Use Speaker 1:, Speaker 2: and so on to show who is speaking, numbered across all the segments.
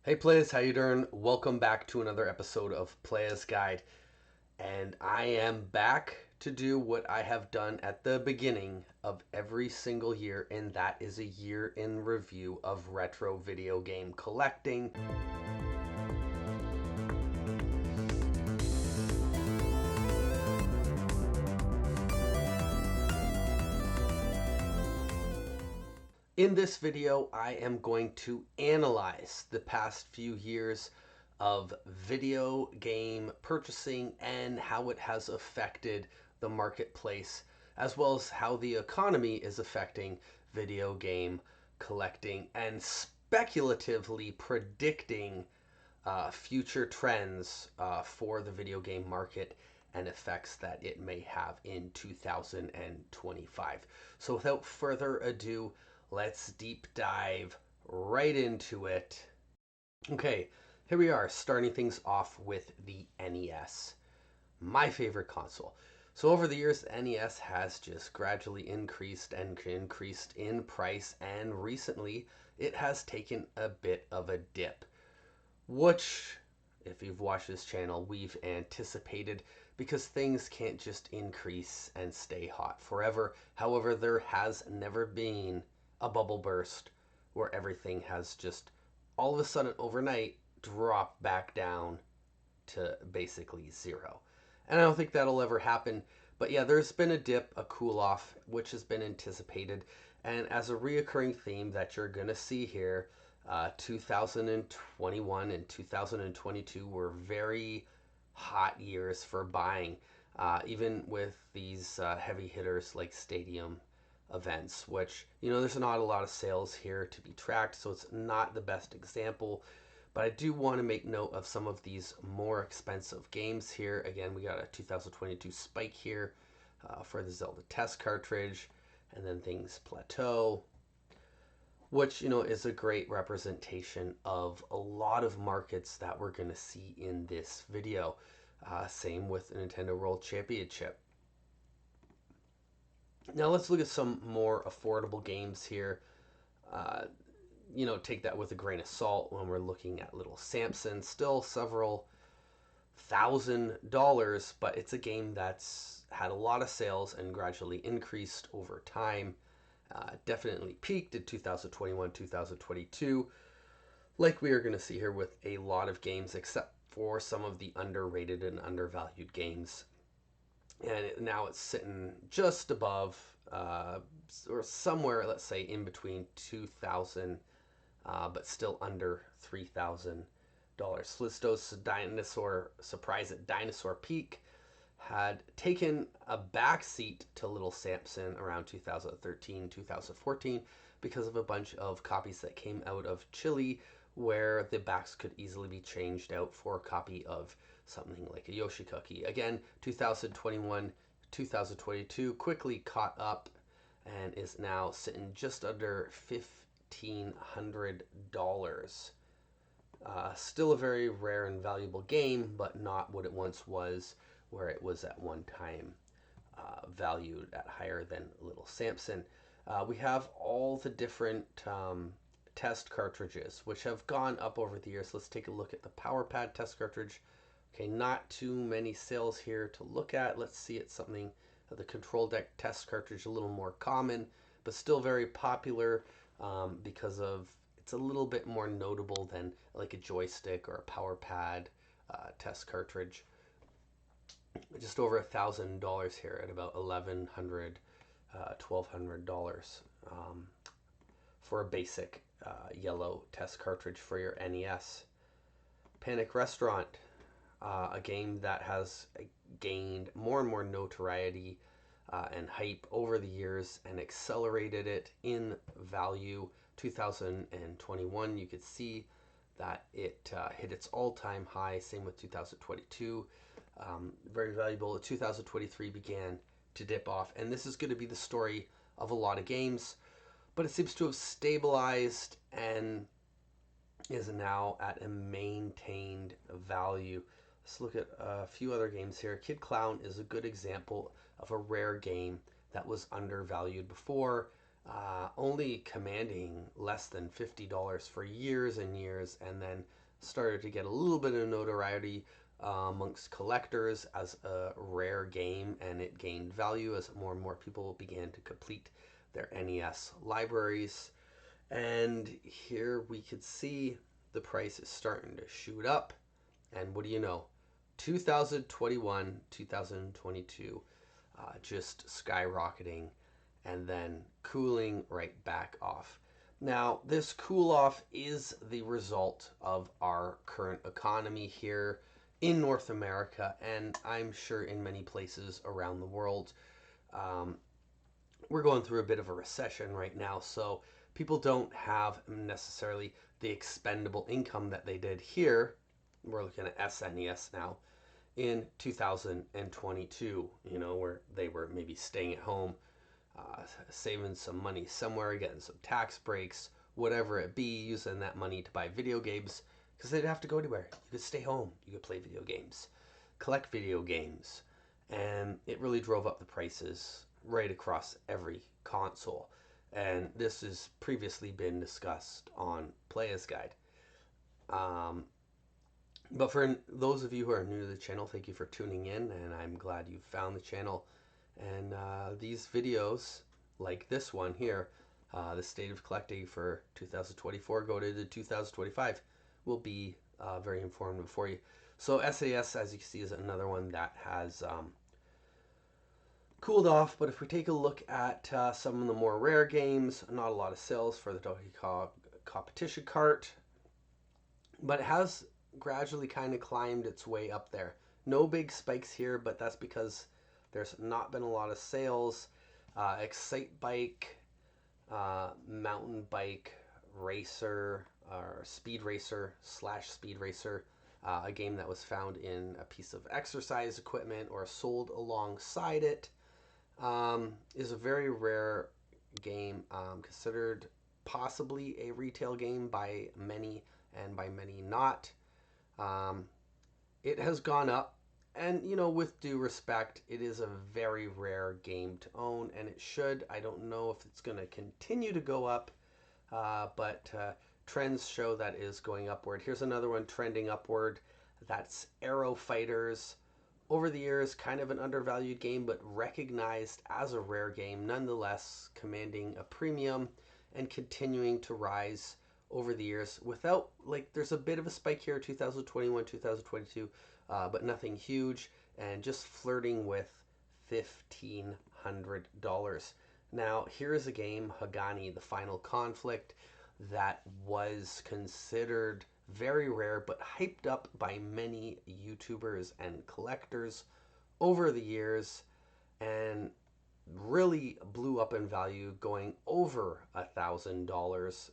Speaker 1: Hey Playas, how you doing? Welcome back to another episode of Playas Guide. And I am back to do what I have done at the beginning of every single year, and that is a year in review of retro video game collecting. In this video, I am going to analyze the past few years of video game purchasing and how it has affected the marketplace, as well as how the economy is affecting video game collecting, and speculatively predicting future trends for the video game market and effects that it may have in 2025. So without further ado, let's deep dive right into it. Okay, here we are, starting things off with the NES, my favorite console. So over the years, the NES has just gradually increased and increased in price, and recently it has taken a bit of a dip, which, if you've watched this channel, we've anticipated, because things can't just increase and stay hot forever. However, there has never been a bubble burst where everything has just all of a sudden overnight dropped back down to basically zero. And I don't think that'll ever happen. But yeah, there's been a dip, a cool off, which has been anticipated. And as a reoccurring theme that you're going to see here, 2021 and 2022 were very hot years for buying, even with these heavy hitters like stadium events, which, there's not a lot of sales here to be tracked, so it's not the best example. But I do want to make note of some of these more expensive games here. Again, we got a 2022 spike here for the Zelda test cartridge, and then things plateau, which, is a great representation of a lot of markets that we're going to see in this video. Same with the Nintendo World Championship. Now let's look at some more affordable games here. Uh, take that with a grain of salt when we're looking at Little Samson. Still several $1,000, but it's a game that's had a lot of sales and gradually increased over time. Definitely peaked in 2021, 2022, like we are going to see here with a lot of games, except for some of the underrated and undervalued games. And now it's sitting just above, or somewhere, let's say, in between 2,000, but still under $3,000. Flisto's Dinosaur Surprise at Dinosaur Peak had taken a backseat to Little Samson around 2013, 2014 because of a bunch of copies that came out of Chile, where the backs could easily be changed out for a copy of something like a Yoshi cookie. Again, 2021, 2022 quickly caught up and is now sitting just under $1,500. Still a very rare and valuable game, but not what it once was, where it was at one time valued at higher than Little Samson. We have all the different test cartridges, which have gone up over the years. Let's take a look at the Power Pad test cartridge. Okay, not too many sales here to look at. Let's see, it's something, the Control Deck test cartridge, a little more common, but still very popular because of it's a little bit more notable than like a joystick or a Power Pad test cartridge. Just over $1,000 here at about $1,100, $1,200 for a basic yellow test cartridge for your NES. Panic Restaurant, a game that has gained more and more notoriety and hype over the years and accelerated it in value. 2021, you could see that it hit its all-time high. Same with 2022. Very valuable. 2023 began to dip off, and this is going to be the story of a lot of games, but it seems to have stabilized and is now at a maintained value. Let's look at a few other games here. Kid Clown is a good example of a rare game that was undervalued before only commanding less than $50 for years and years, and then started to get a little bit of notoriety amongst collectors as a rare game, and it gained value as more and more people began to complete their NES libraries. And here we could see the price is starting to shoot up. And what do you know? 2021, 2022, just skyrocketing and then cooling right back off. Now, this cool off is the result of our current economy here in North America, and I'm sure in many places around the world. Um, we're going through a bit of a recession right now, so people don't have necessarily the expendable income that they did here. We're looking at SNES now in 2022, where they were maybe staying at home, saving some money somewhere, getting some tax breaks, whatever it be, using that money to buy video games because they didn't have to go anywhere. You could stay home, you could play video games, collect video games, and it really drove up the prices right across every console. And this has previously been discussed on Playas Guide. Um, but for those of you who are new to the channel, thank you for tuning in, and I'm glad you found the channel. And these videos, like this one here, the state of collecting for 2024 go to 2025, will be very informative for you. So SAS, as you can see, is another one that has cooled off. But if we take a look at some of the more rare games, not a lot of sales for the Donkey Kong competition cart, but it has gradually kind of climbed its way up there. No big spikes here, but that's because there's not been a lot of sales. Excite Bike, mountain bike racer, or speed racer slash speed racer, a game that was found in a piece of exercise equipment or sold alongside it, is a very rare game, considered possibly a retail game by many, and by many not. It has gone up, and with due respect, it is a very rare game to own, and it should. I don't know if it's going to continue to go up, but trends show that is going upward. Here's another one trending upward. That's Aero Fighters. Over the years, kind of an undervalued game, but recognized as a rare game, nonetheless commanding a premium and continuing to rise over the years without, there's a bit of a spike here, 2021, 2022, but nothing huge, and just flirting with $1,500. Now, here's a game, Hagani, The Final Conflict, that was considered very rare, but hyped up by many YouTubers and collectors over the years, and really blew up in value, going over $1,000.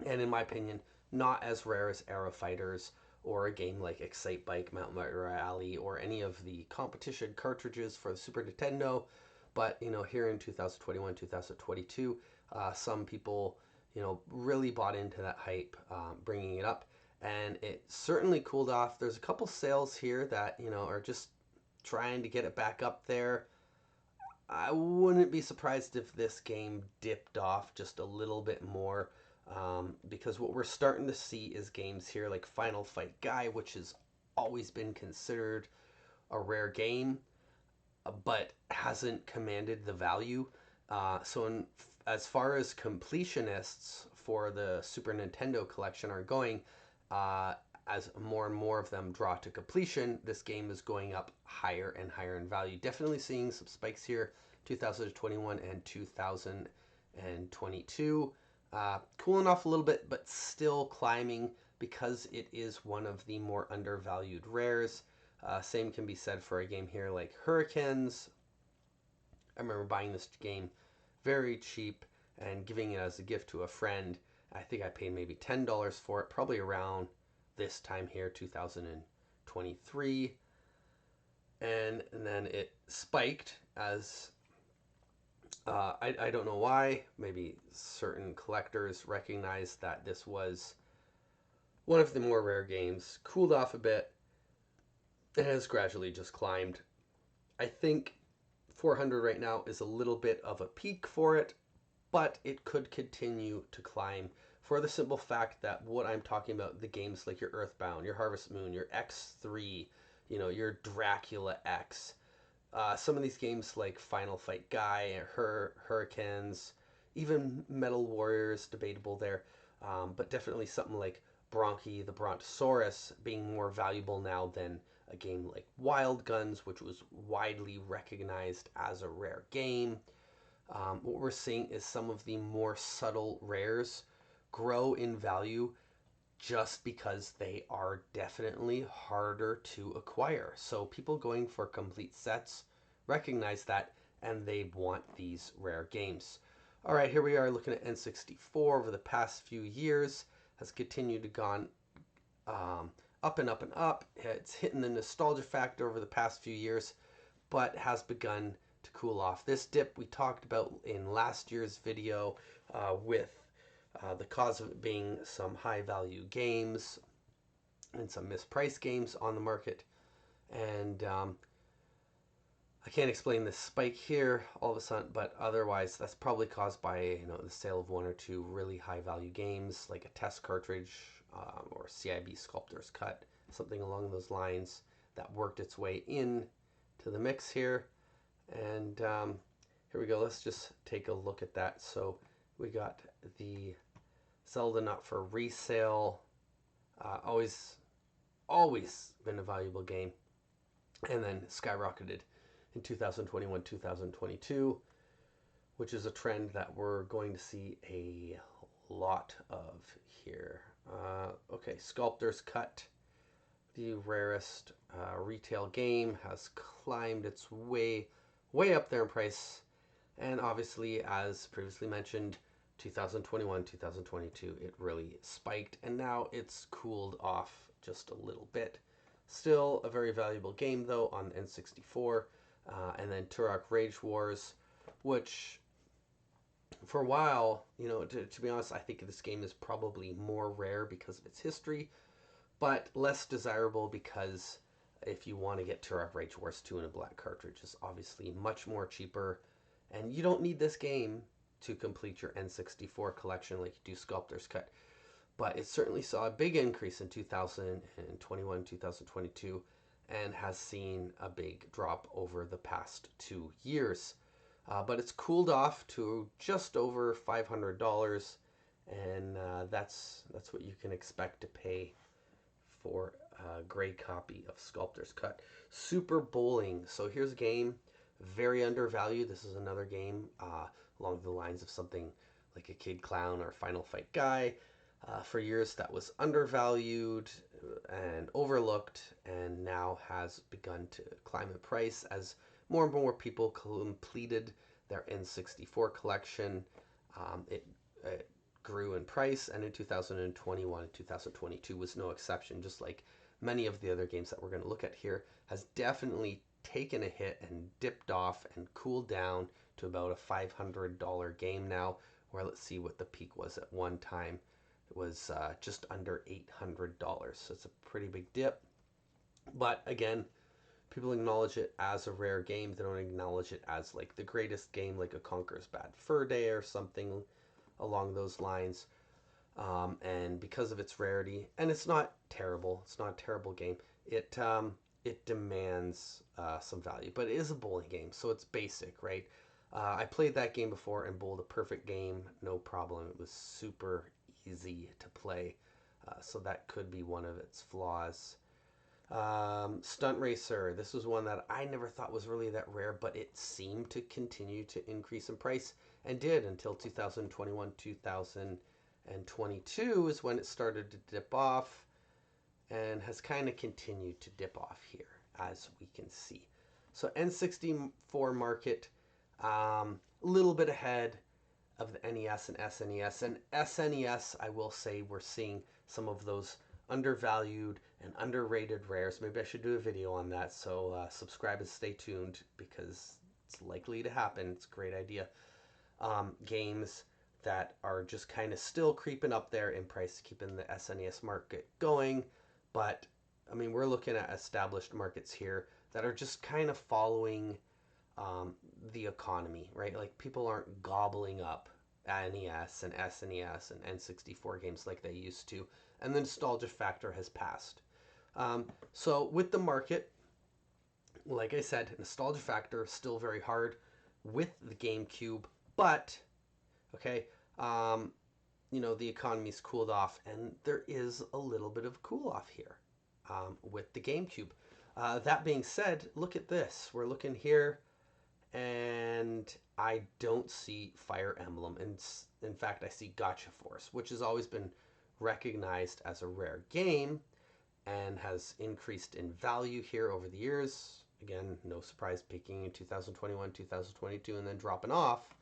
Speaker 1: And in my opinion, not as rare as Aero Fighters or a game like Excite Bike, Mountain Bike Rally, or any of the competition cartridges for the Super Nintendo. But here in 2021, 2022, some people really bought into that hype, bringing it up, and it certainly cooled off. There's a couple sales here that are just trying to get it back up there. I wouldn't be surprised if this game dipped off just a little bit more, because what we're starting to see is games here like Final Fight Guy, which has always been considered a rare game, but hasn't commanded the value. As far as completionists for the Super Nintendo collection are going, as more and more of them draw to completion, this game is going up higher and higher in value. Definitely seeing some spikes here, 2021 and 2022. Cooling off a little bit, but still climbing because it is one of the more undervalued rares. Same can be said for a game here like Hurricanes. I remember buying this game very cheap and giving it as a gift to a friend. I think I paid maybe $10 for it, probably around this time here, 2023. And then it spiked as I don't know why. Maybe certain collectors recognized that this was one of the more rare games, cooled off a bit, and has gradually just climbed. I think 400 right now is a little bit of a peak for it. but it could continue to climb for the simple fact that what I'm talking about, the games like your Earthbound, your Harvest Moon, your X3, your Dracula X, some of these games like Final Fight Guy, Hurricanes, even Metal Warriors, debatable there, but definitely something like Bronchi the Brontosaurus being more valuable now than a game like Wild Guns, which was widely recognized as a rare game. What we're seeing is some of the more subtle rares grow in value just because they are definitely harder to acquire. So people going for complete sets recognize that and they want these rare games. All right, here we are looking at N64 over the past few years, has continued to gone up and up and up. It's hitting the nostalgia factor over the past few years, but has begun to cool off. This dip we talked about in last year's video with the cause of it being some high value games and some mispriced games on the market. And I can't explain this spike here all of a sudden, but otherwise that's probably caused by the sale of one or two really high value games like a test cartridge or CIB Sculptor's Cut, something along those lines that worked its way in to the mix here. And here we go. Let's just take a look at that. So we got the Zelda Not for Resale. Always been a valuable game. And then skyrocketed in 2021, 2022, which is a trend that we're going to see a lot of here. Okay, Sculptor's Cut, the rarest retail game, has climbed its way up there in price. And obviously, as previously mentioned, 2021, 2022, it really spiked, and now it's cooled off just a little bit. Still a very valuable game, though, on N64. And then Turok Rage Wars, which for a while, to be honest, I think this game is probably more rare because of its history, but less desirable because if you want to get Turok Rage Wars 2 in a black cartridge, it's obviously much more cheaper, and you don't need this game to complete your N64 collection like you do Sculptor's Cut. But it certainly saw a big increase in 2021, 2022, and has seen a big drop over the past 2 years. But it's cooled off to just over $500, and that's what you can expect to pay for a gray copy of Sculptor's Cut. Super Bowling. So here's a game, very undervalued. This is another game along the lines of something like a Kid Clown or Final Fight Guy. For years that was undervalued and overlooked, and now has begun to climb in price as more and more people completed their N64 collection. It grew in price, and in 2021 and 2022 was no exception, just like many of the other games that we're going to look at here, has definitely taken a hit and dipped off and cooled down to about a $500 game now, where let's see what the peak was at one time. It was just under $800, so it's a pretty big dip. But again, people acknowledge it as a rare game. They don't acknowledge it as like the greatest game, like a Conker's Bad Fur Day or something along those lines. And because of its rarity, and it's not terrible, it's not a terrible game, it demands some value. But it is a bowling game, so it's basic, right? I played that game before and bowled a perfect game, no problem. It was super easy to play, so that could be one of its flaws. Stunt Racer, this was one that I never thought was really that rare, but it seemed to continue to increase in price, and did until 2021, 2022 is when it started to dip off, and has kind of continued to dip off here, as we can see. So N64 market, a little bit ahead of the NES and SNES. And SNES, I will say, we're seeing some of those undervalued and underrated rares. Maybe I should do a video on that, so subscribe and stay tuned, because it's likely to happen. It's a great idea. Games that are just kind of still creeping up there in price, keeping the SNES market going. But, I mean, we're looking at established markets here that are just kind of following the economy, right? Like, people aren't gobbling up NES and SNES and N64 games like they used to, and the nostalgia factor has passed. So with the market, like I said, nostalgia factor is still very hard with the GameCube, but okay, the economy's cooled off, and there is a little bit of cool off here with the GameCube. That being said, look at this. We're looking here, and I don't see Fire Emblem. And in fact, I see Gotcha Force, which has always been recognized as a rare game and has increased in value here over the years. Again, no surprise, peaking in 2021, 2022, and then dropping off.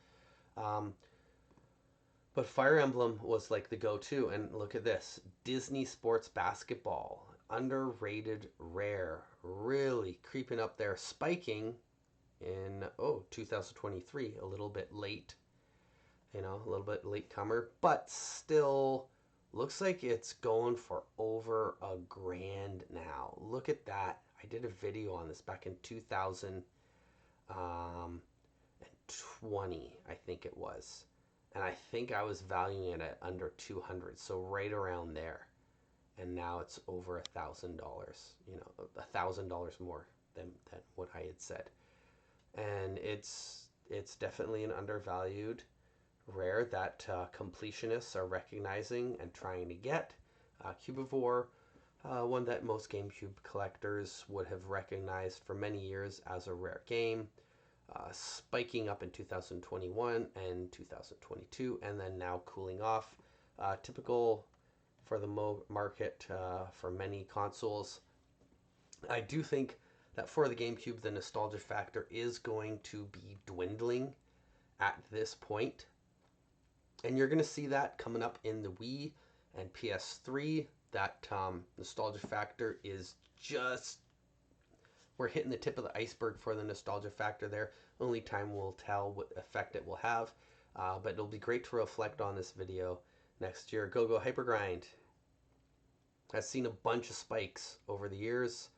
Speaker 1: But Fire Emblem was like the go-to. And look at this. Disney Sports Basketball. Underrated rare. Really creeping up there. Spiking in, 2023. A little bit late. A little bit latecomer. But still looks like it's going for over $1,000 now. Look at that. I did a video on this back in 2020, I think it was. And I think I was valuing it at under 200, so right around there. And now it's over $1,000. $1,000 more than what I had said. And it's definitely an undervalued rare that completionists are recognizing and trying to get. Cubivore, one that most GameCube collectors would have recognized for many years as a rare game. Spiking up in 2021 and 2022, and then now cooling off. Typical for the market for many consoles. I do think that for the GameCube, the nostalgia factor is going to be dwindling at this point. And you're going to see that coming up in the Wii and PS3. That nostalgia factor is just... We're hitting the tip of the iceberg for the nostalgia factor there. Only time will tell what effect it will have. But it'll be great to reflect on this video next year. Go Hypergrind has seen a bunch of spikes over the years.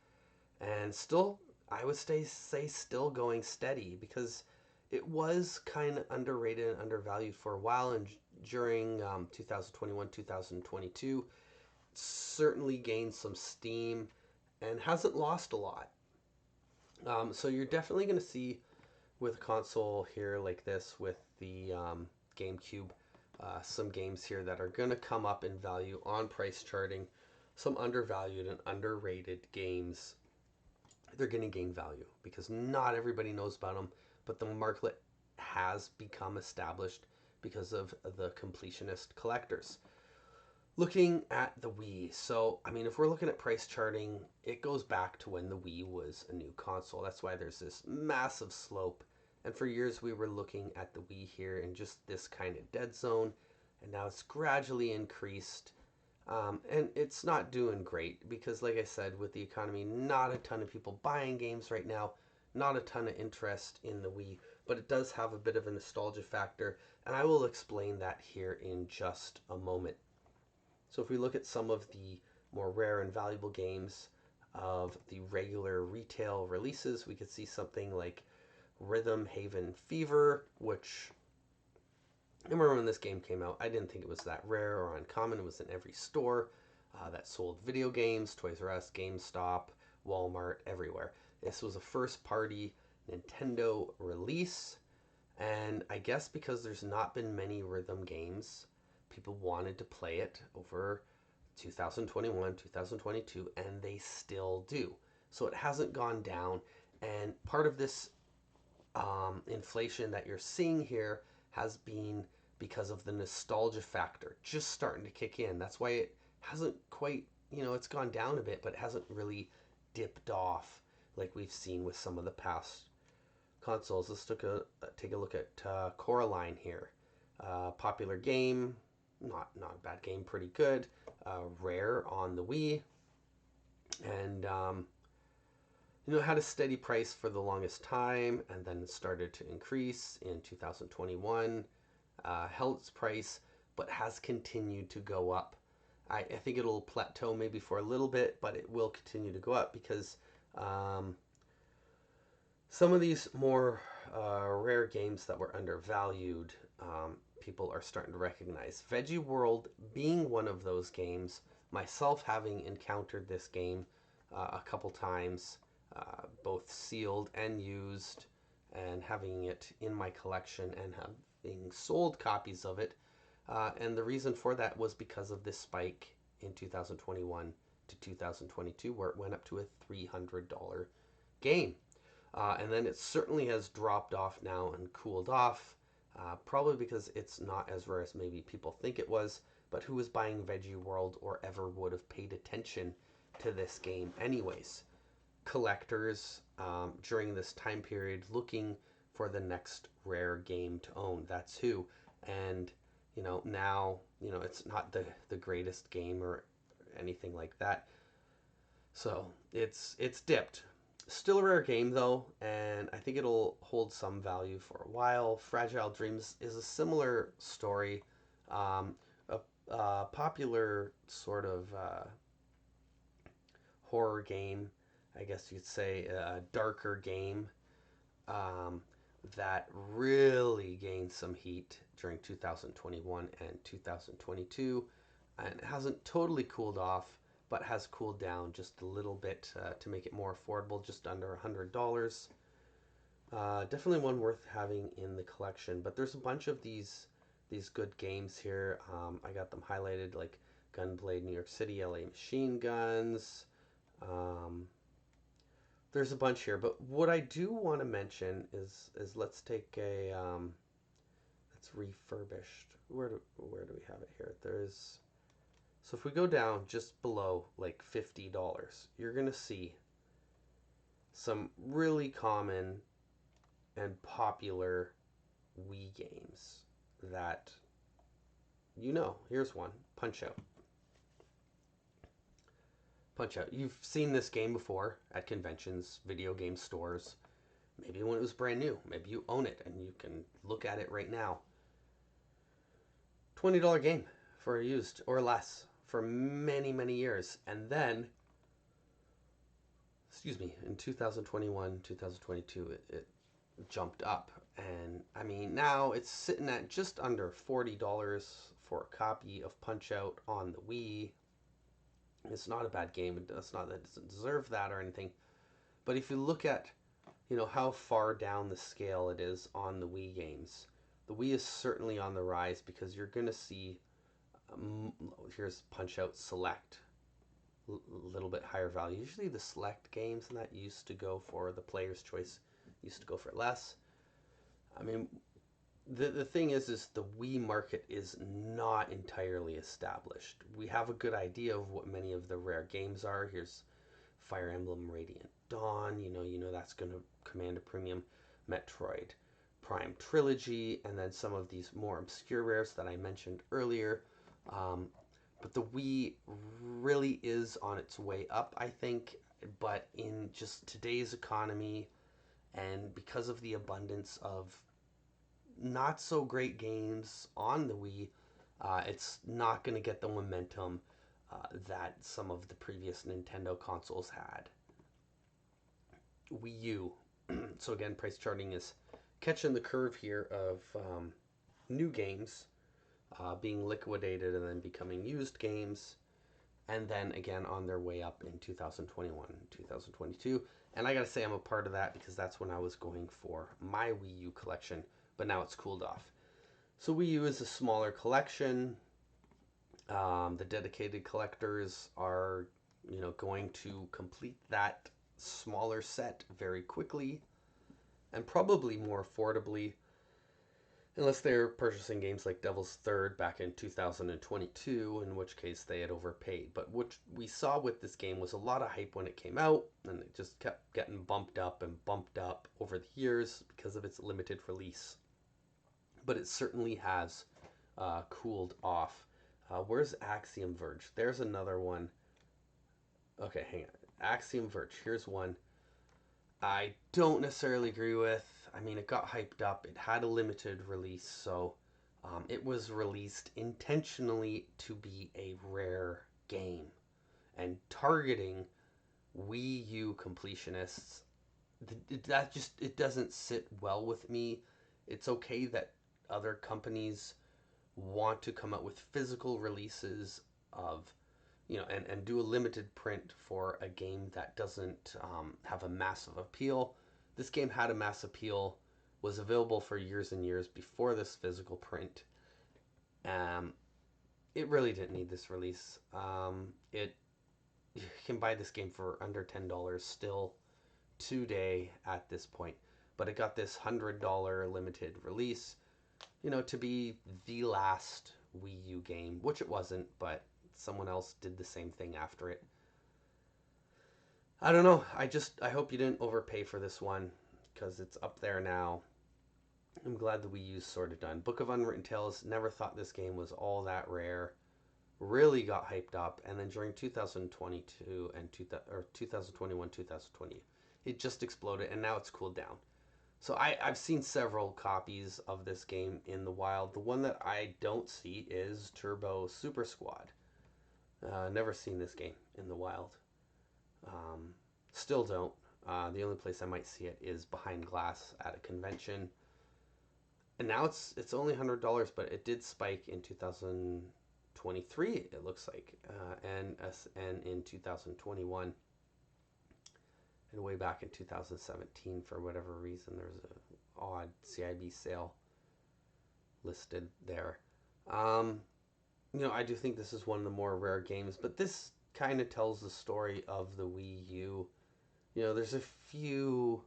Speaker 1: And still, I would say still going steady. Because it was kind of underrated and undervalued for a while. And during 2021, 2022, certainly gained some steam. And hasn't lost a lot. So you're definitely going to see with a console here like this with the GameCube, some games here that are going to come up in value on price charting. Some undervalued and underrated games, they're going to gain value because not everybody knows about them, but the market has become established because of the completionist collectors. Looking at the Wii, so, if we're looking at price charting, it goes back to when the Wii was a new console. That's why there's this massive slope. And for years, we were looking at the Wii here in just this kind of dead zone. And now it's gradually increased. And it's not doing great because, like I said, with the economy, not a ton of people buying games right now. Not a ton of interest in the Wii. But it does have a bit of a nostalgia factor. And I will explain that here in just a moment. So if we look at some of the more rare and valuable games of the regular retail releases, we could see something like Rhythm Haven Fever, which I remember when this game came out, I didn't think it was that rare or uncommon. It was in every store that sold video games, Toys R Us, GameStop, Walmart, everywhere. This was a first-party Nintendo release, and I guess because there's not been many Rhythm games, people wanted to play it over 2021, 2022, and they still do. So it hasn't gone down, and part of this inflation that you're seeing here has been because of the nostalgia factor just starting to kick in. That's why it hasn't quite, it's gone down a bit, but it hasn't really dipped off like we've seen with some of the past consoles. Let's take a look at Coraline here. Popular game, not a bad game, pretty good. Rare on the Wii, and had a steady price for the longest time, and then it started to increase in 2021. Held its price, but has continued to go up. I think it'll plateau maybe for a little bit, but it will continue to go up because some of these more rare games that were undervalued people are starting to recognize. Veggie World being one of those games, myself having encountered this game a couple times, both sealed and used, and having it in my collection and having sold copies of it. And the reason for that was because of this spike in 2021 to 2022, where it went up to a $300 game. And then it certainly has dropped off now and cooled off, probably because it's not as rare as maybe people think it was. But who was buying Veggie World or ever would have paid attention to this game anyways? Collectors during this time period looking for the next rare game to own. That's who. And now it's not the greatest game or anything like that. So it's dipped. Still a rare game though, and I think it'll hold some value for a while. Fragile Dreams is a similar story, a popular sort of horror game, I guess you'd say, a darker game um, that really gained some heat during 2021 and 2022, and it hasn't totally cooled off, but has cooled down just a little bit to make it more affordable, just under $100. Definitely one worth having in the collection. But there's a bunch of these good games here. I got them highlighted, like Gunblade New York City, LA Machine Guns. Um, there's a bunch here, but what I do want to mention is let's take a it's refurbished. Where do we have it here? There's So if we go down just below like $50, you're gonna see some really common and popular Wii games that here's one, Punch Out. Punch Out. You've seen this game before at conventions, video game stores, maybe when it was brand new. Maybe you own it and you can look at it right now. $20 game for a used or less for many, many years. And then, in 2021, 2022, it jumped up. And I mean, now it's sitting at just under $40 for a copy of Punch Out on the Wii. It's not a bad game. It's not that it doesn't deserve that or anything. But if you look at, how far down the scale it is on the Wii games, the Wii is certainly on the rise because you're going to see, here's Punch Out Select, a little bit higher value. Usually the Select games and that used to go for the Player's Choice, used to go for less. I mean, the thing is the Wii market is not entirely established. We have a good idea of what many of the rare games are. Here's Fire Emblem Radiant Dawn. You know that's going to command a premium. Metroid Prime Trilogy, and then some of these more obscure rares that I mentioned earlier. But the Wii really is on its way up, I think. But in just today's economy, and because of the abundance of not so great games on the Wii, it's not going to get the momentum that some of the previous Nintendo consoles had. Wii U. So again, price charting is catching the curve here of new games being liquidated and then becoming used games, and then again on their way up in 2021 and 2022. And I gotta say I'm a part of that because that's when I was going for my Wii U collection, but now it's cooled off. So Wii U is a smaller collection. The dedicated collectors are, going to complete that smaller set very quickly and probably more affordably, unless they're purchasing games like Devil's Third back in 2022, in which case they had overpaid. But what we saw with this game was a lot of hype when it came out, and it just kept getting bumped up and bumped up over the years because of its limited release. But it certainly has cooled off. Where's Axiom Verge? There's another one. Okay, hang on. Axiom Verge. Here's one I don't necessarily agree with. I mean, it got hyped up. It had a limited release, so it was released intentionally to be a rare game. And targeting Wii U completionists, it doesn't sit well with me. It's okay that other companies want to come out with physical releases of, and do a limited print for a game that doesn't have a massive appeal. This game had a mass appeal, was available for years and years before this physical print. It really didn't need this release. You can buy this game for under $10 still today at this point, but it got this $100 limited release, to be the last Wii U game, which it wasn't, but someone else did the same thing after it. I don't know. I hope you didn't overpay for this one, because it's up there now. I'm glad the Wii U's sort of done. Book of Unwritten Tales, never thought this game was all that rare. Really got hyped up, and then during 2022 and 2021, 2020, it just exploded, and now it's cooled down. So I've seen several copies of this game in the wild. The one that I don't see is Turbo Super Squad. Never seen this game in the wild. Still don't. The only place I might see it is behind glass at a convention. And now it's only $100, but it did spike in 2023, it looks like, and in 2021. And way back in 2017, for whatever reason, there's an odd CIB sale listed there. I do think this is one of the more rare games, but this kind of tells the story of the Wii U. There's a few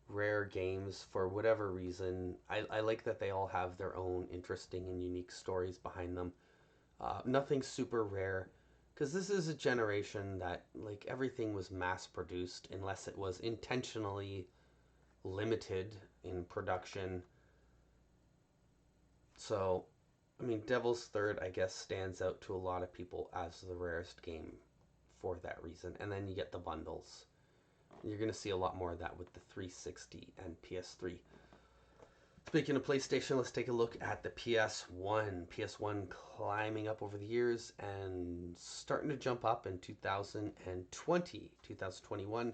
Speaker 1: rare games for whatever reason. I like that they all have their own interesting and unique stories behind them. Nothing super rare, because this is a generation that, like, everything was mass produced unless it was intentionally limited in production. So, Devil's Third, I guess, stands out to a lot of people as the rarest game for that reason. And then you get the bundles. You're going to see a lot more of that with the 360 and PS3. Speaking of PlayStation, let's take a look at the PS1. PS1 climbing up over the years and starting to jump up in 2020, 2021.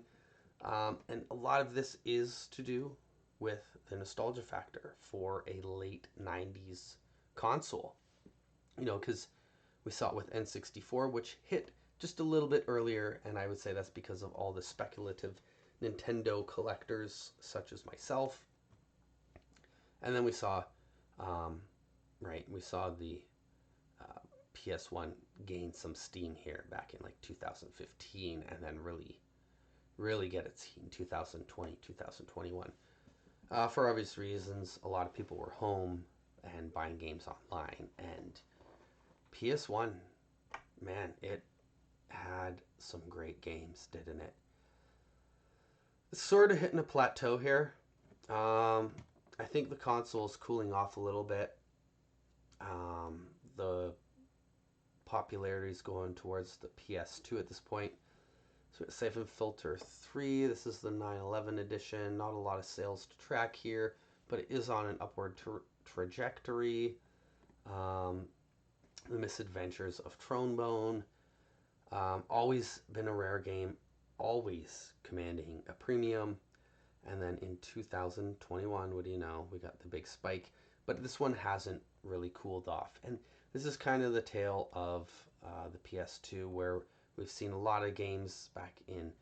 Speaker 1: And a lot of this is to do with the nostalgia factor for a late 90s console. Because we saw it with N64, which hit just a little bit earlier, and I would say that's because of all the speculative Nintendo collectors such as myself. And then we saw, the PS1 gain some steam here back in like 2015, and then really get its heat in 2020, 2021. For obvious reasons, a lot of people were home and buying games online, and PS1, man, it had some great games, didn't it? It's sort of hitting a plateau here. I think the console is cooling off a little bit. The popularity is going towards the PS2 at this point. So Siphon Filter 3, this is the 9/11 edition. Not a lot of sales to track here, but it is on an upward trajectory. The Misadventures of Tronebone. Always been a rare game, always commanding a premium. And then in 2021, what do you know, we got the big spike. But this one hasn't really cooled off. And this is kind of the tale of the PS2, where we've seen a lot of games back in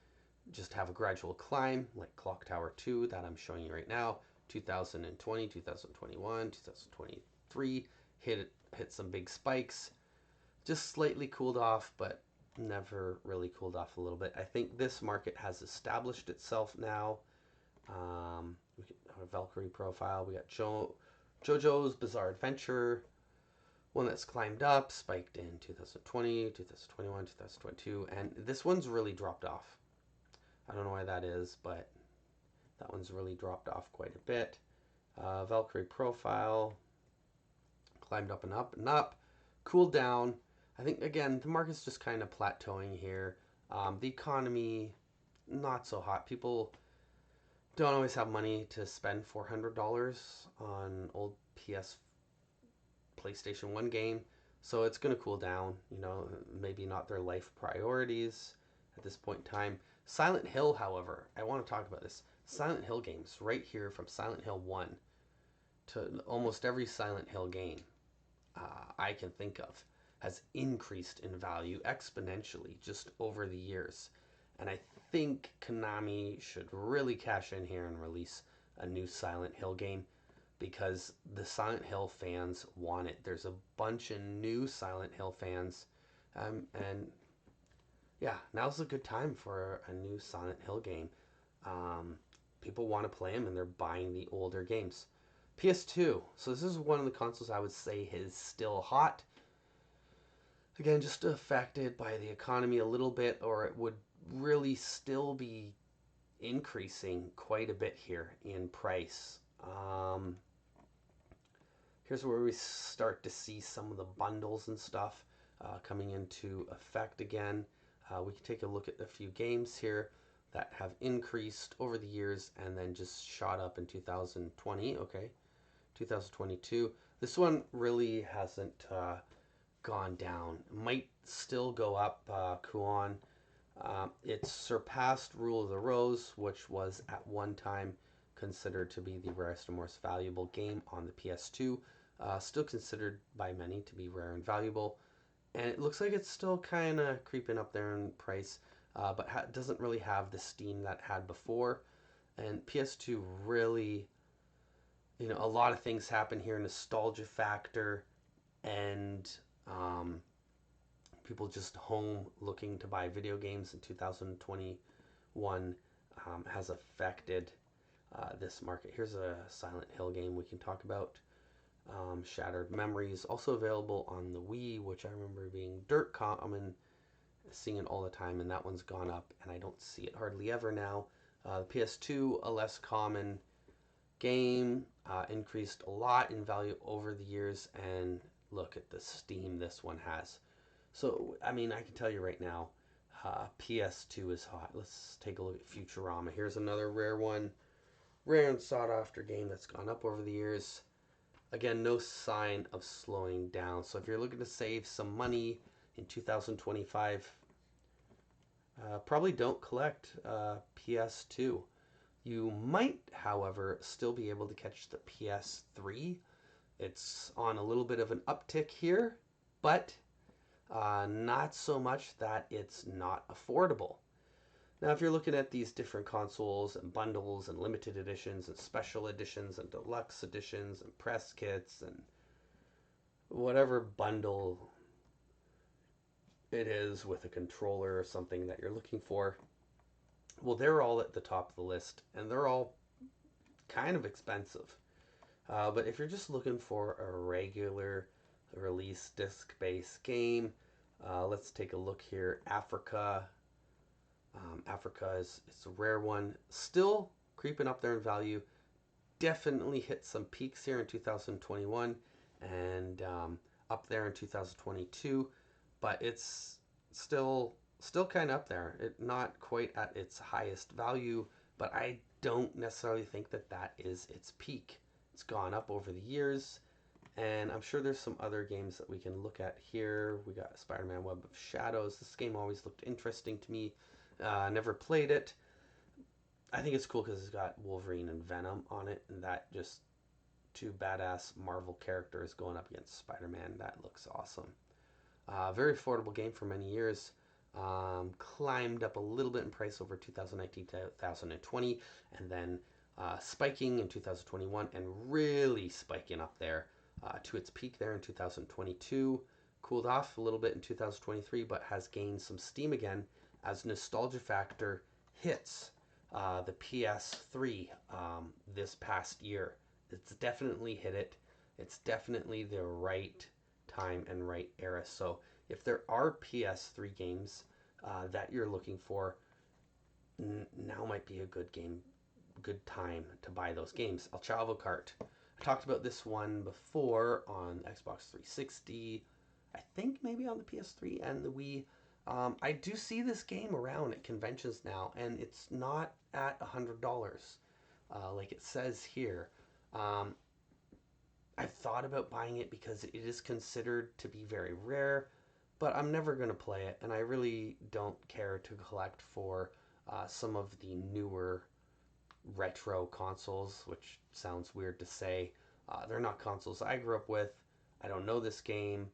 Speaker 1: just have a gradual climb, like Clock Tower 2 that I'm showing you right now. 2020, 2021, 2023 hit some big spikes. Just slightly cooled off, but never really cooled off a little bit. I think this market has established itself now. We have a Valkyrie profile. We got JoJo's Bizarre Adventure, one that's climbed up, spiked in 2020, 2021, 2022, and this one's really dropped off. I don't know why that is, but that one's really dropped off quite a bit. Valkyrie profile, climbed up and up and up, cooled down. I think, again, the market's just kind of plateauing here. The economy, not so hot. People don't always have money to spend $400 on old PlayStation 1 game, so it's going to cool down. Maybe not their life priorities at this point in time. Silent Hill, however, I want to talk about this. Silent Hill games, right here from Silent Hill 1 to almost every Silent Hill game, I can think of has increased in value exponentially just over the years. And I think Konami should really cash in here and release a new Silent Hill game because the Silent Hill fans want it. There's a bunch of new Silent Hill fans, and yeah, now's a good time for a new Silent Hill game. Um, People want to play them and they're buying the older games. PS2. So this is one of the consoles I would say is still hot. Again, just affected by the economy a little bit, or it would really still be increasing quite a bit here in price. Here's where we start to see some of the bundles and stuff coming into effect again. We can take a look at a few games here that have increased over the years and then just shot up in 2020. Okay, 2022. This one really hasn't gone down. Might still go up. Kuon. It's surpassed Rule of the Rose, which was at one time considered to be the rarest and most valuable game on the PS2. Still considered by many to be rare and valuable. And it looks like it's still kind of creeping up there in price, but doesn't really have the steam that had before. And PS2 really, a lot of things happen here. Nostalgia factor and people just home looking to buy video games in 2021 has affected this market. Here's a Silent Hill game we can talk about. Shattered Memories, also available on the Wii, which I remember being dirt common, seeing it all the time, and that one's gone up, and I don't see it hardly ever now. The PS2, a less common game, increased a lot in value over the years, and look at the steam this one has. So, I mean, I can tell you right now, PS2 is hot. Let's take a look at Futurama. Here's another rare one. Rare and sought after game that's gone up over the years. Again, no sign of slowing down. So if you're looking to save some money in 2025, probably don't collect PS2. You might, however, still be able to catch the PS3. It's on a little bit of an uptick here, but not so much that it's not affordable. Now, if you're looking at these different consoles and bundles and limited editions and special editions and deluxe editions and press kits and whatever bundle it is with a controller or something that you're looking for, well, they're all at the top of the list and they're all kind of expensive. But if you're just looking for a regular release disc-based game, let's take a look here. Africa is it's a rare one, still creeping up there in value. Definitely hit some peaks here in 2021 and up there in 2022, but it's still kind of up there. Not quite at its highest value, but I don't necessarily think that is its peak. It's gone up over the years, and I'm sure there's some other games that we can look at here. We got Spider-Man Web of Shadows. This game always looked interesting to me. Never played it. I think it's cool because it's got Wolverine and Venom on it, and that just two badass Marvel characters going up against Spider-Man. That looks awesome. Very affordable game for many years. Climbed up a little bit in price over 2019 to 2020, and then spiking in 2021 and really spiking up there to its peak there in 2022. Cooled off a little bit in 2023, but has gained some steam again as nostalgia factor hits the PS3 this past year. It's definitely hit it. It's definitely the right time and right era. So if there are PS3 games that you're looking for, now might be a good time to buy those games. El Chavo Kart. I talked about this one before on Xbox 360. I think maybe on the PS3 and the Wii. I do see this game around at conventions now, and it's not at $100 like it says here. I've thought about buying it because it is considered to be very rare, but I'm never going to play it, and I really don't care to collect for some of the newer retro consoles, which sounds weird to say. They're not consoles I grew up with. I don't know this game.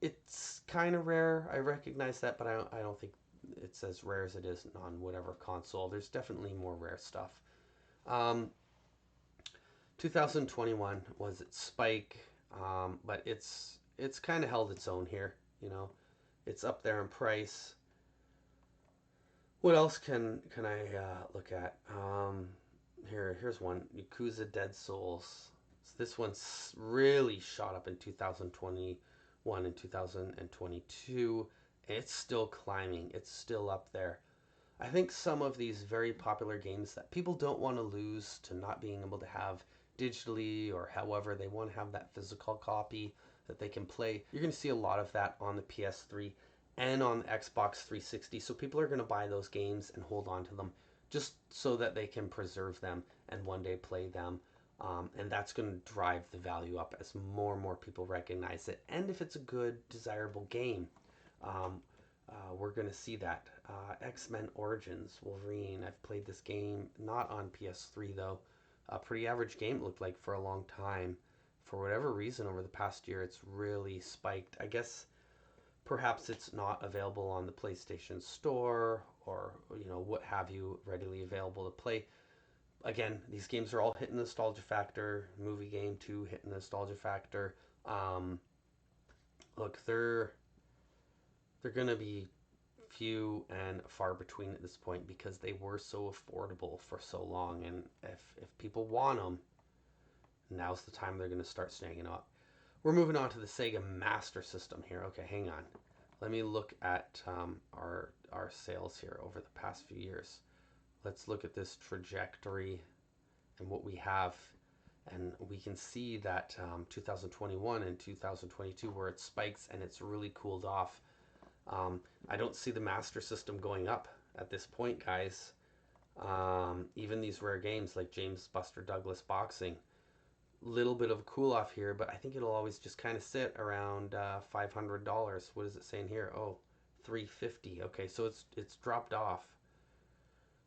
Speaker 1: It's kind of rare. I recognize that, but I don't think it's as rare as it is on whatever console. There's definitely more rare stuff. Um, 2021 was its spike, but it's kind of held its own here. You know, it's up there in price. What else can I look at? Here's one: Yakuza Dead Souls. So this one's really shot up in 2021 and 2022. It's still climbing. It's still up there. I think some of these very popular games that people don't want to lose to not being able to have digitally, or however they want to have that physical copy that they can play. You're going to see a lot of that on the PS3 and on the Xbox 360. So people are going to buy those games and hold on to them just so that they can preserve them and one day play them. And that's going to drive the value up as more and more people recognize it. And if it's a good, desirable game, we're going to see that. X-Men Origins Wolverine. I've played this game, not on PS3 though. A pretty average game, it looked like, for a long time. For whatever reason, over the past year, it's really spiked. I guess perhaps it's not available on the PlayStation Store, or what have you, readily available to play. Again, these games are all hitting nostalgia factor. Movie game too, hitting nostalgia factor. Look, they're gonna be few and far between at this point because they were so affordable for so long, and if people want them, now's the time they're going to start snagging up. We're moving on to the Sega Master System here. Okay, hang on. Let me look at our sales here over the past few years. Let's look at this trajectory and what we have, and we can see that 2021 and 2022 where it spikes and it's really cooled off. I don't see the Master System going up at this point, guys. Even these rare games like James Buster Douglas Boxing, little bit of a cool off here, but I think it'll always just kind of sit around $500. What is it saying here? Oh, $350. Okay, so it's dropped off.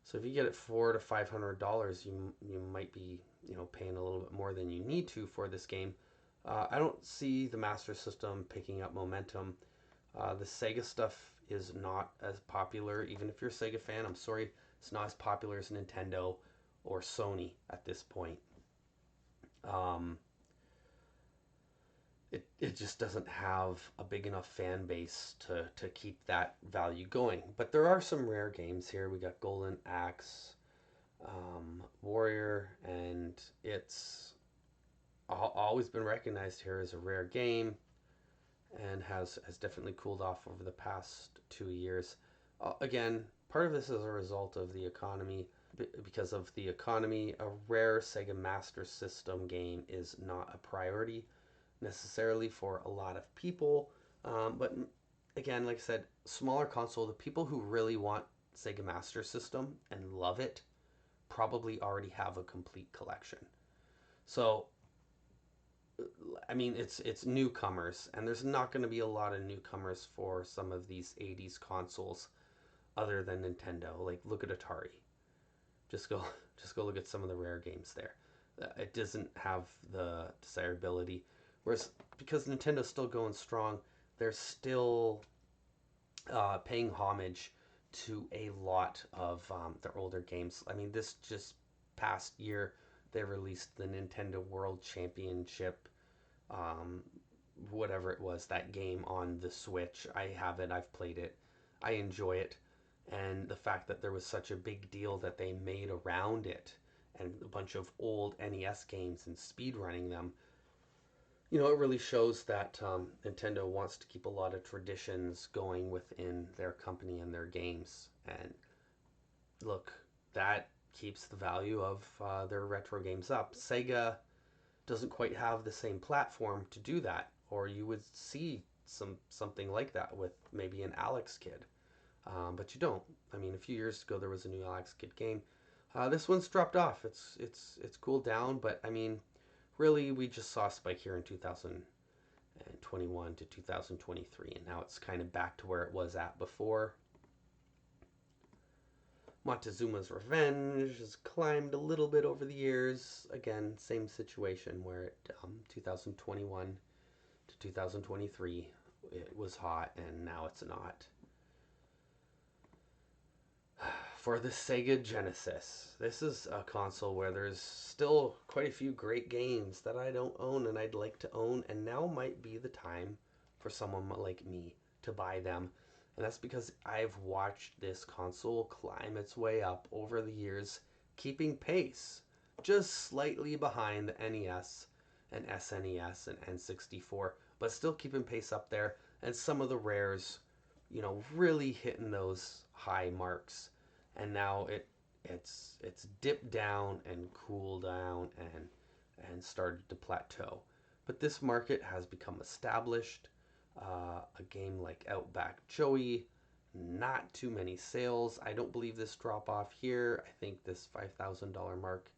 Speaker 1: So if you get it $400 to $500, you might be paying a little bit more than you need to for this game. I don't see the Master System picking up momentum. The Sega stuff is not as popular. Even if you're a Sega fan, I'm sorry, it's not as popular as Nintendo or Sony at this point. It just doesn't have a big enough fan base to keep that value going. But there are some rare games here. We got Golden Axe, Warrior, and it's always been recognized here as a rare game, and has definitely cooled off over the past 2 years. Again, part of this is a result of the economy. Because of the economy, a rare Sega Master System game is not a priority necessarily for a lot of people. But again, like I said, smaller console, the people who really want Sega Master System and love it probably already have a complete collection. So I mean, it's newcomers, and there's not going to be a lot of newcomers for some of these 80s consoles other than Nintendo. Like, look at Atari. Just go look at some of the rare games there. It doesn't have the desirability. Whereas, because Nintendo's still going strong, they're still paying homage to a lot of their older games. I mean, this just past year, they released the Nintendo World Championship, whatever it was, that game on the Switch. I have it, I've played it, I enjoy it. And the fact that there was such a big deal that they made around it, and a bunch of old NES games and speed running them, it really shows that Nintendo wants to keep a lot of traditions going within their company and their games. And look, that keeps the value of their retro games up. Sega doesn't quite have the same platform to do that, or you would see something like that with maybe an Alex Kidd. But you don't. I mean, a few years ago there was a new Alex Kidd game. This one's dropped off. It's cooled down, but I mean, really, we just saw a spike here in 2021 to 2023, and now it's kind of back to where it was at before. Montezuma's Revenge has climbed a little bit over the years. Again, same situation where it 2021 to 2023, it was hot, and now it's not. For the Sega Genesis, this is a console where there's still quite a few great games that I don't own and I'd like to own, and now might be the time for someone like me to buy them. And that's because I've watched this console climb its way up over the years, keeping pace just slightly behind the NES and SNES and N64, but still keeping pace up there, and some of the rares, really hitting those high marks. And now it's dipped down and cooled down and started to plateau. But this market has become established. A game like Outback Joey, not too many sales. I don't believe this drop off here. I think this $5,000 mark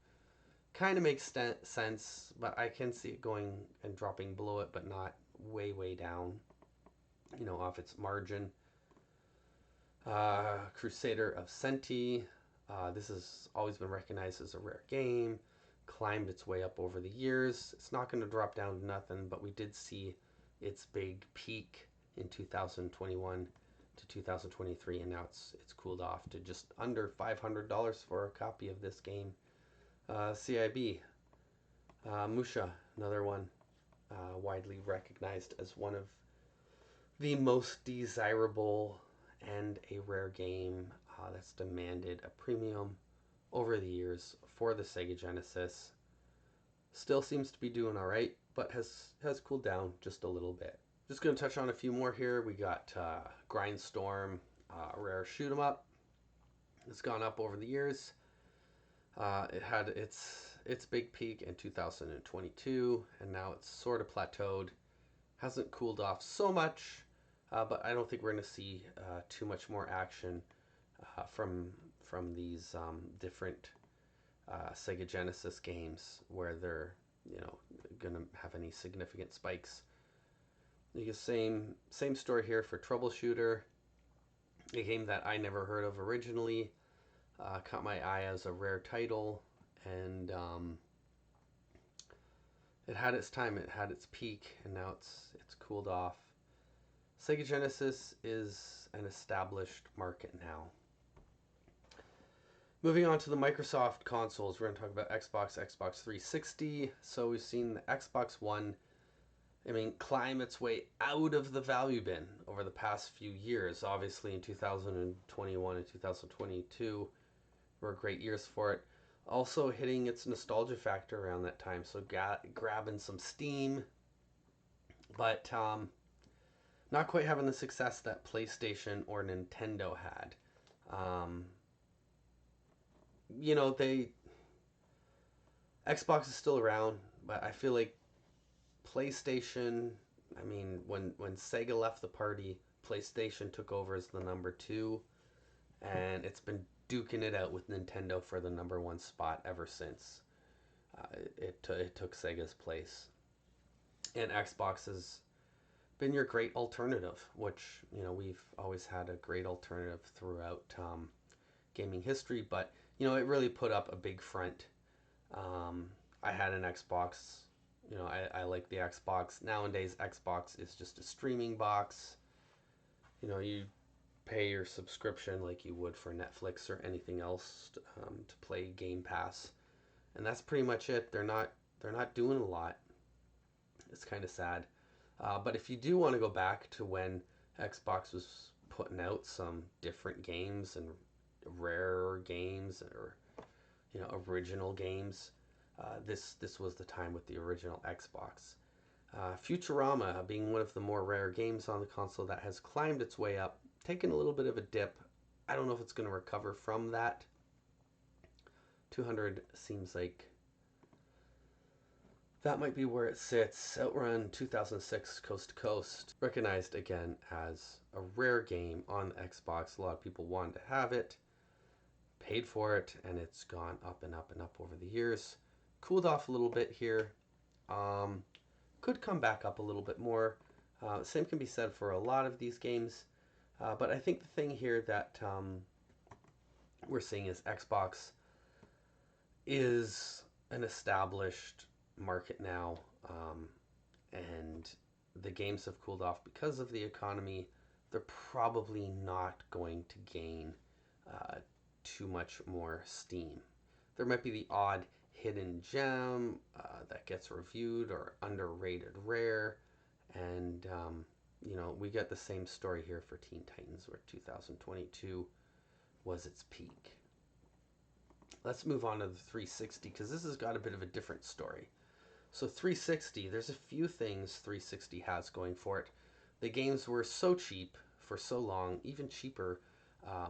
Speaker 1: kind of makes sense, but I can see it going and dropping below it, but not way down, off its margin. Crusader of Senti. This has always been recognized as a rare game, climbed its way up over the years. It's not going to drop down to nothing, but we did see its big peak in 2021 to 2023, and now it's cooled off to just under $500 for a copy of this game. CIB, Musha, another one, widely recognized as one of the most desirable and a rare game that's demanded a premium over the years for the Sega Genesis. Still seems to be doing all right, but has cooled down just a little bit. Just going to touch on a few more here. We got Grindstorm, rare shoot 'em up. It's gone up over the years. It had its big peak in 2022, and now it's sort of plateaued. Hasn't cooled off so much, but I don't think we're going to see too much more action from these different Sega Genesis games where they're going to have any significant spikes. You get same story here for Troubleshooter, a game that I never heard of originally. Caught my eye as a rare title, and it had its time, it had its peak, and now it's cooled off. Sega Genesis is an established market now. Moving on to the Microsoft consoles, we're going to talk about Xbox 360. So we've seen the Xbox One, climb its way out of the value bin over the past few years. Obviously in 2021 and 2022 were great years for it. Also hitting its nostalgia factor around that time, so grabbing some steam, but not quite having the success that PlayStation or Nintendo had. Xbox is still around, but I feel like PlayStation, when Sega left the party, PlayStation took over as the number 2, and it's been duking it out with Nintendo for the number 1 spot ever since. It took Sega's place. And Xbox has been your great alternative, which, we've always had a great alternative throughout gaming history, but, it really put up a big front. I had an Xbox. I like the Xbox. Nowadays, Xbox is just a streaming box. You pay your subscription like you would for Netflix or anything else to play Game Pass, and that's pretty much it. They're not doing a lot. It's kind of sad. But if you do want to go back to when Xbox was putting out some different games and rare games or original games, this was the time with the original Xbox. Futurama being one of the more rare games on the console that has climbed its way up, taken a little bit of a dip. I don't know if it's going to recover from that. 200 seems like that might be where it sits. Outrun 2006 Coast to Coast, recognized again as a rare game on the Xbox. A lot of people wanted to have it, paid for it, and it's gone up and up and up over the years. Cooled off a little bit here. Could come back up a little bit more. Same can be said for a lot of these games. But I think the thing here that we're seeing is Xbox is an established market now, and the games have cooled off because of the economy, they're probably not going to gain uh, too much more steam. There might be the odd hidden gem that gets reviewed or underrated rare, and we get the same story here for Teen Titans, where 2022 was its peak. Let's move on to the 360 because this has got a bit of a different story. So 360, there's a few things 360 has going for it. The games were so cheap for so long, even cheaper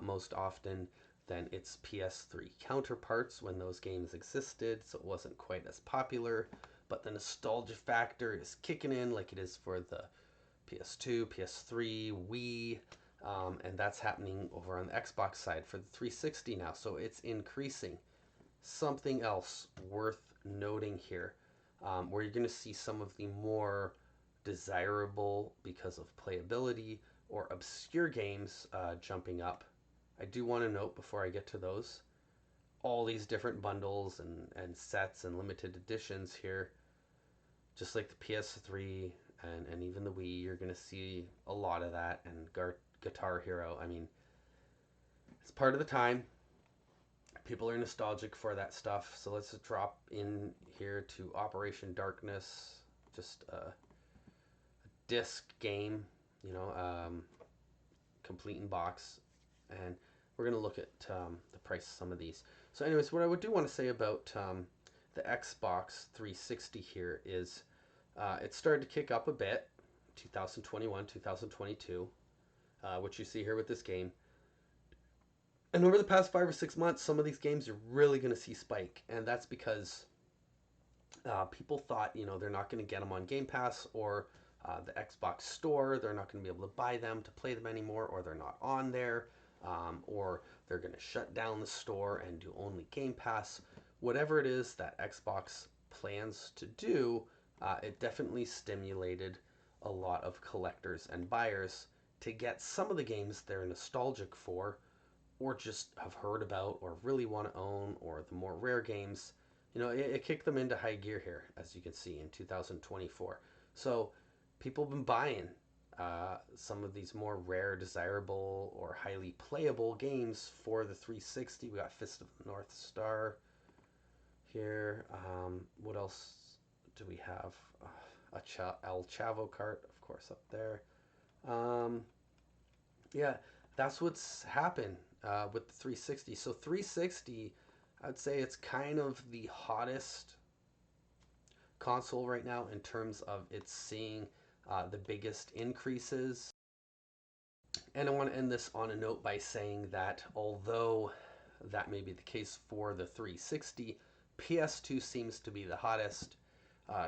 Speaker 1: most often than its PS3 counterparts when those games existed, so it wasn't quite as popular. But the nostalgia factor is kicking in like it is for the PS2, PS3, Wii, and that's happening over on the Xbox side for the 360 now, so it's increasing. Something else worth noting here, where you're going to see some of the more desirable because of playability or obscure games jumping up. I do want to note before I get to those, all these different bundles and sets and limited editions here, just like the PS3 and even the Wii, you're going to see a lot of that. And Guitar Hero, I mean, it's part of the time. People are nostalgic for that stuff. So let's drop in here to Operation Darkness, just a disc game, complete in box. And we're going to look at the price of some of these. So anyways, what I do want to say about the Xbox 360 here is it started to kick up a bit, 2021, 2022, which you see here with this game. And over the past 5 or 6 months, some of these games are really going to see spike, and that's because people thought, they're not going to get them on Game Pass or the Xbox Store. They're not going to be able to buy them to play them anymore, or they're not on there, or they're going to shut down the store and do only Game Pass. Whatever it is that Xbox plans to do, it definitely stimulated a lot of collectors and buyers to get some of the games they're nostalgic for, or just have heard about, or really want to own, or the more rare games. It kicked them into high gear here, as you can see, in 2024. So people have been buying some of these more rare, desirable, or highly playable games for the 360. We got Fist of the North Star here. What else do we have? El Chavo cart, of course, up there. Yeah, that's what's happened with the 360. So 360, I'd say it's kind of the hottest console right now in terms of it's seeing the biggest increases. And I want to end this on a note by saying that although that may be the case for the 360, PS2 seems to be the hottest.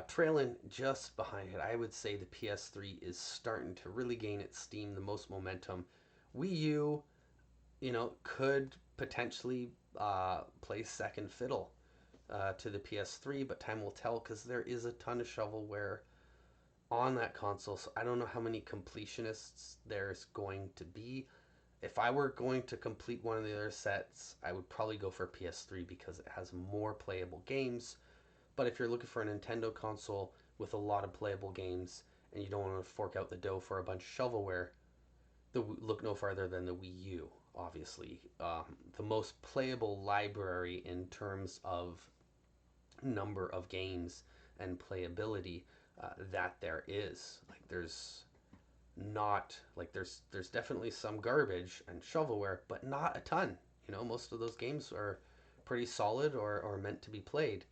Speaker 1: Trailing just behind it, I would say the PS3 is starting to really gain its steam, the most momentum. Wii U, could potentially play second fiddle to the PS3, but time will tell because there is a ton of shovelware on that console. So I don't know how many completionists there's going to be. If I were going to complete one of the other sets, I would probably go for PS3 because it has more playable games. But if you're looking for a Nintendo console with a lot of playable games and you don't want to fork out the dough for a bunch of shovelware, look no farther than the Wii U, obviously. The most playable library in terms of number of games and playability that there is. There's definitely some garbage and shovelware, but not a ton. Most of those games are pretty solid or meant to be played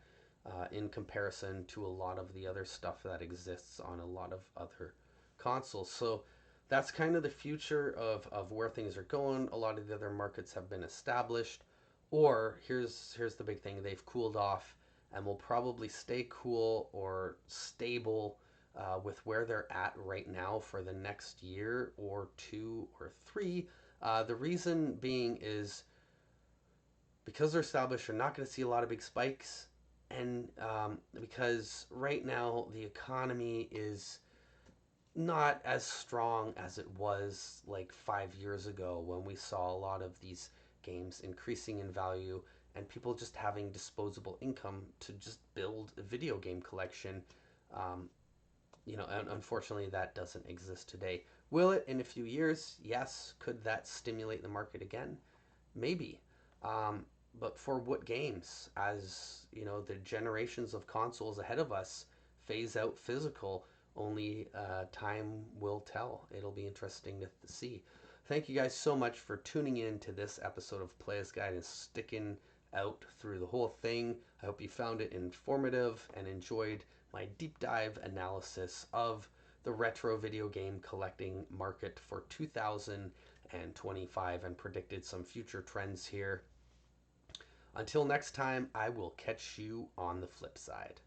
Speaker 1: in comparison to a lot of the other stuff that exists on a lot of other consoles. So that's kind of the future of where things are going. A lot of the other markets have been established, or here's the big thing: they've cooled off and will probably stay cool or stable with where they're at right now for the next year or 2 or 3. The reason being is because they're established, you're not going to see a lot of big spikes, and because right now the economy is not as strong as it was like 5 years ago when we saw a lot of these games increasing in value and people just having disposable income to just build a video game collection. And unfortunately, that doesn't exist today. Will it in a few years? Yes. Could that stimulate the market again? Maybe. Um, but for what games? As the generations of consoles ahead of us phase out physical, only time will tell. It'll be interesting to see. Thank you guys so much for tuning in to this episode of Playas Guide and sticking out through the whole thing. I hope you found it informative and enjoyed my deep dive analysis of the retro video game collecting market for 2025 and predicted some future trends here. Until next time, I will catch you on the flip side.